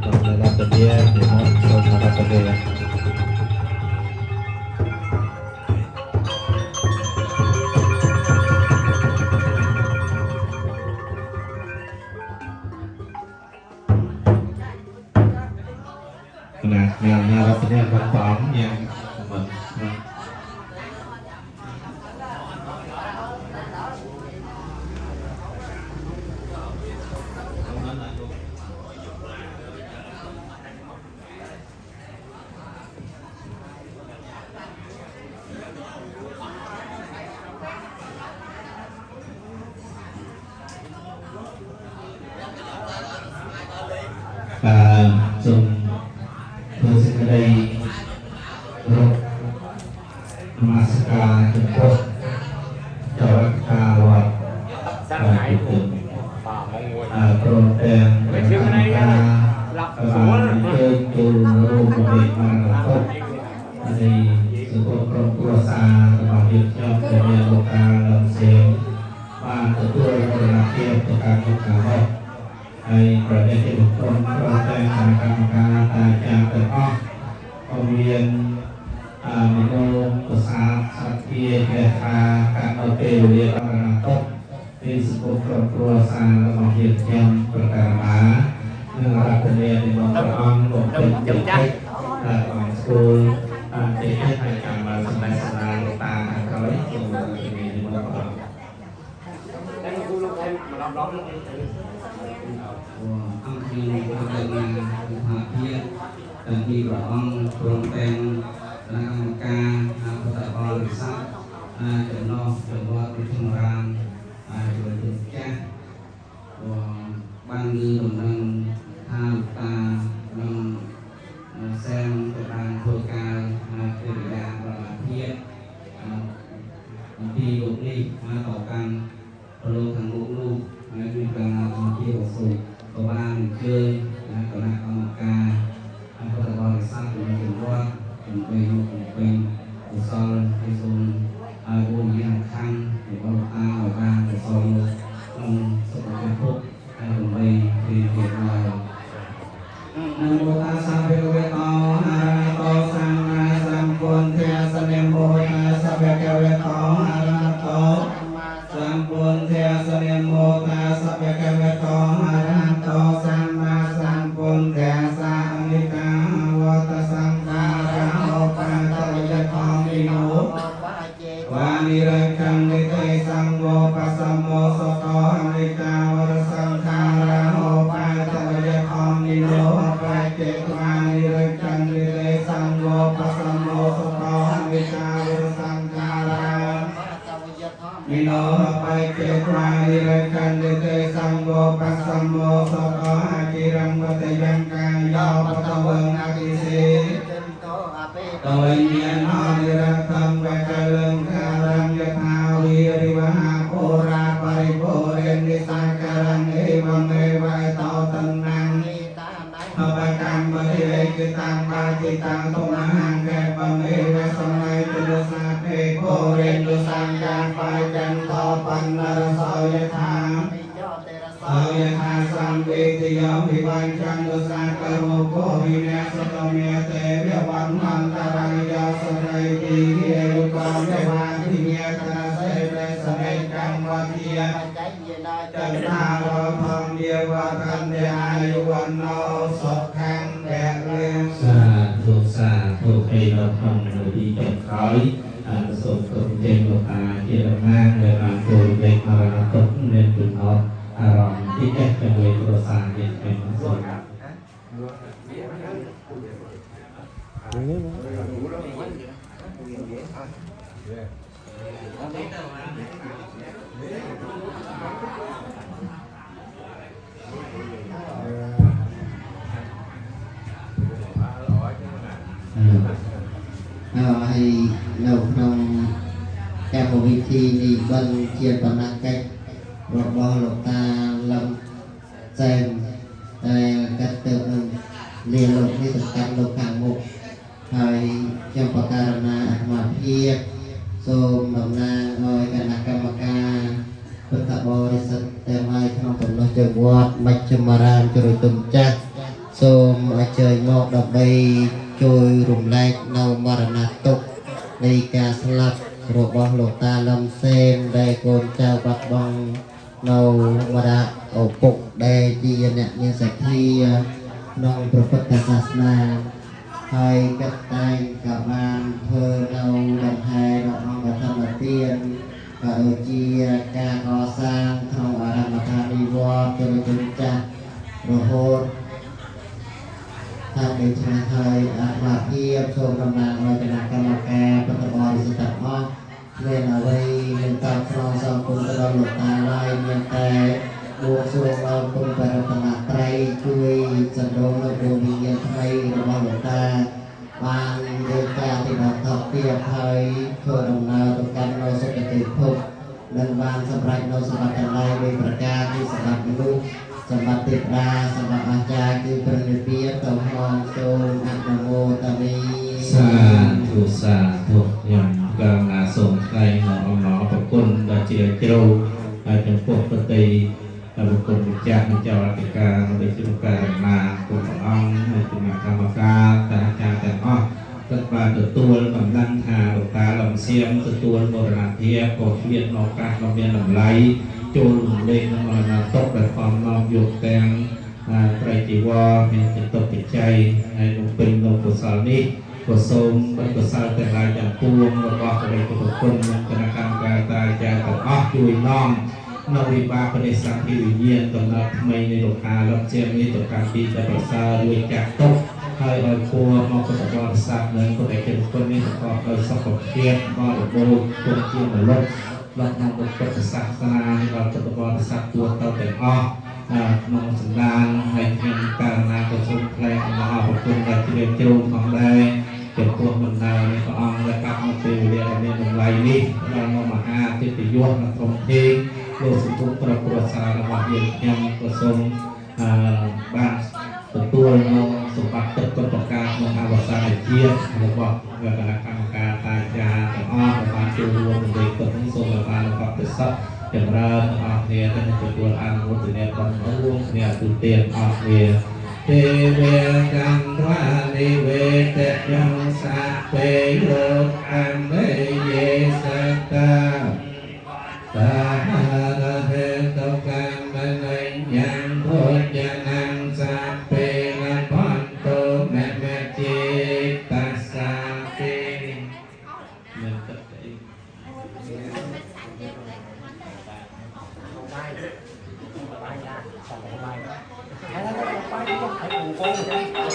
trong là tập địa thì một trong là tập địa nè nhà tập địa văn phòng nhà mình dùng tôi sẽ ở đây Namaskar Trung Quốc cho cả loạt Krong Teng và chơi từ rô của mình mà là tốt thì sự công công của xa và việc trong cái nhà một ca làm xem và tự tôi là kia tất cả các cả học hayประเด็นที่บุคคลพร้อมแต่งคณะกรรมการตาจากแต่ออกองเรียนมโนภาษาสัตย์แก่ทาการเอาเปรียบเรียบร้อยต้นที่สุขครอบครัวสร้างและมาเหียดเยี่ยมประการมาเนื่องจากประเด็นในมองประอังลงเป็นเด็กเล็กและอ่อนสกูลเด็กให้ในการมาสมัยสนานตาเขาไว้ตรงนี้ในมองประอังអង្គពីប្រតិបត្តិវិភាគតាំងពីព្រះអង្គព្រមទាំងគណៈកម្មការពុទ្ធបរិស័ទចំណុះចំណុចវិធម្មរានជួយទុកចាស់បានលើដំណឹងថាលោកតានឹងសែនទៅបានធ្វើការកិរិយាប្រតិបត្តិអំពីលោកនេះតកាន់ប្រលោកខាងលោកហើយមានការជាអសុខក៏បានអញ្ជើញគណៈកម្មការពុទ្ធបរិស័ទរបស់ជំនាន់ដើម្បីមកបំពេញកុសលที่សូមឲ្យបុណ្យយ៉ាងខាងរបស់លោកតាឲ្យបានកុសលក្នុងសុខភាពពុទ្ធហើយដើម្បីទីទីឲ្យនមោតាសភវេតោអរហតោសម្មាសម្ពុទ្ធស្សនមោតាសភវេតោអរហតោសម្ពុទ្ធស្សនមោតាសភវេតោអរហតោសម្មាសម្ពុទ្ធស្សអនិច្ចាវតសង្ខារោបតវយធម្មិโนវានិរញ្ញនិទេសង្ឃោបសមោសតោអនិច្ចាវតសង្ខារោបតវយធម្មិโนបច្ចេវានិរញ្ញនិទេសង្ឃោបសមោសតោអនិច្ចាវតសង្ខារោมิโนไปเจตวานิเรกันเดเตสังโฆปัสสัมโมสโตอากิรังปฏิยังกายโยปตะเวงอากิสีตวิญญาณนิรันตังเวกะลึงคารังยถาวิริวหาโพราปริโภเรนิสังกังเอวังเอวัยโตตังนังภวกัมปฏิเวกิตังปาจิตังตุมหังแกปังเอวะสมัยตุลสาเทโพเรนุสังกังปาจันโตปันนรสอยธาสอยธาสัมเวทิยมวิวัญจันตุสังกโรโกวิเนสตเมเตเววันมันตรังยาสไรติเยรุกามเววาทิเยตนะเสเวสเมกังวัตเยจันทารธรรมเดียวกันเดอายุวันโนสุขังแดกเลี้ยงสาธุให้เราทำโดยที่จงคอยประสบกับเจนโลกาเจริญมากเลยบางตัวเด็กมาราตกเรียนจุดอ่อนอารมณ์ที่แก้เป็นเวทประสาทเป็นส่วนครับให้เราทำแก้วิธีนี้บันเทียนปนักแก่รบบอหลบตาลำแซมกัดเติมเรียนหลบที่สำคัญหลบทางมุกให้เจ้าประการนามาเพียบโสมดำนางอ้อยคณะกรรมการพุทธบริษัทแต่ไม่ทำผลลัพธ์จังหวัดมัชฌิมารามจรุตุมจักส សូមអញ្ជើញមកដើម្បីជួយរំលែកនៅមរណទុក្ខនៃការស្លាប់របស់លោកតាលឹមសេនដែលកូនចៅបាត់បង់នៅមរៈឪពុកដែលជាអ្នកមានសទ្ធាក្នុងព្រះពុទ្ធសាសនាហើយកាត់តែងក៏បានធ្វើនៅលំហែរបស់អង្គធម្មទានក៏ដូចជាការកសាងក្នុងអារាមដ្ឋាននិវត្តន៍ជំនុំចាស់រហូតថាដូច្នេះហើយអាត្មាភាពសូមតំណាងឲ្យគណៈកម្មការពុទ្ធបរិស័ទទាំងអស់មានអ្វីមានតាមស្រងសងគុណទៅដល់លោកតាឡើយមានតែបួងសួងដល់គុណបរតនត្រ័យជួយសណ្ដងនៅដួងវិញ្ញាណថ្មីរបស់លោកតាបានយកការទីដល់ថប់ទៀតហើយធ្វើដំណើរទៅកាន់នៅសុគតិភពនិងបានសម្រេចនៅសម្បត្តិទាំងឡាយដោយប្រការគឺសម្បត្តិមនុស្សសម្បត្តិទេវតាសម្បត្តិអាចារ្យគឺព្រះនិព្វានទៅហងសូមអនុមោទនី សាធុខ្ញុំកាលណាសូមថ្លែងនៅអំណរប្រគុណដ៏ជ្រាលជ្រៅហើយចំពោះប្រតិប្រគុណម្ចាស់និងចៅអធិការនៃជំនុំការដំណើរគុណព្រះអង្គហើយគណៈកម្មការតាអាចារ្យទាំងអស់ទឹកបានទទួលកម្លាំងថាលោកតាលំសៀមទទួលមរណភាពក៏មានឱកាសដ៏មានតម្លៃចូលរំលែកនៅមរណទុក្ខដែលផងនាំយកទាំងត្រៃជីវរមានចិត្តទុកចិត្តใจហើយនឹងពេញនៅកុសលនេះក៏សូមបានកុសលទាំងឡាយទាំងពួងរបស់ព្រះពុទ្ធគុណនិងគណៈកម្មការតាអាចារ្យទាំងអស់ជួយនាំនៅវិបាកនៃសង្ឃវិញ្ញាណកំណត់ថ្មីនៃលោកតាលំជានេះទៅកាន់ទីទៅប្រសើររួចចាក់ទុកហើយឲ្យពួងមកពុទ្ធបរិស័ទនិងពុទ្ធជនគុណនេះប្រកបដោយសុខភាពបរិបូរណ៍គុណជាមលុបដល់ក្នុងពុទ្ធសាសនាដល់ពុទ្ធបរិស័ទទួទៅទាំងអស់ក្នុងសម្ដានហើយខ្ញុំករណាក៏សូមថ្លែងអំណរអគុណដល់ជ្រាបជ្រៅផងដែរចំពោះដំណើរនៃព្រះអង្គដែលកាប់មកពេលវេលាដ៏មានតម្លៃនេះដល់មកមហាទេពយសនៅក្នុងភេងលោកសង្គមប្រព្រឹត្តសាររបស់យើងខ្ញុំក៏សូមបានទទួលនៅសម្បត្តិទឹកកតកាក្នុងអវសានជាតិរបស់គណៈកម្មការតាចារ្យទាំងអស់បានចូលរួមនៅក្នុងទឹកនេះសូមបានប្រកបដោយសុខចម្រើនអស់គ្នាទៅនឹងទទួលអនុមោទនាបំណងរួមគ្នាទូទានអស់គ្នាទេវេកម្មរានិវេតយ៉ាងសាពេលោកអមេយេសតាតារហេតកម្មនញ្ញំពុញ្ញនាងសាពេលបន្តុមេមេចេតាសាពេមានទឹកអីបាយដែរxong rồiបាយហើយទៅបាយទៅឲ្យពូពូ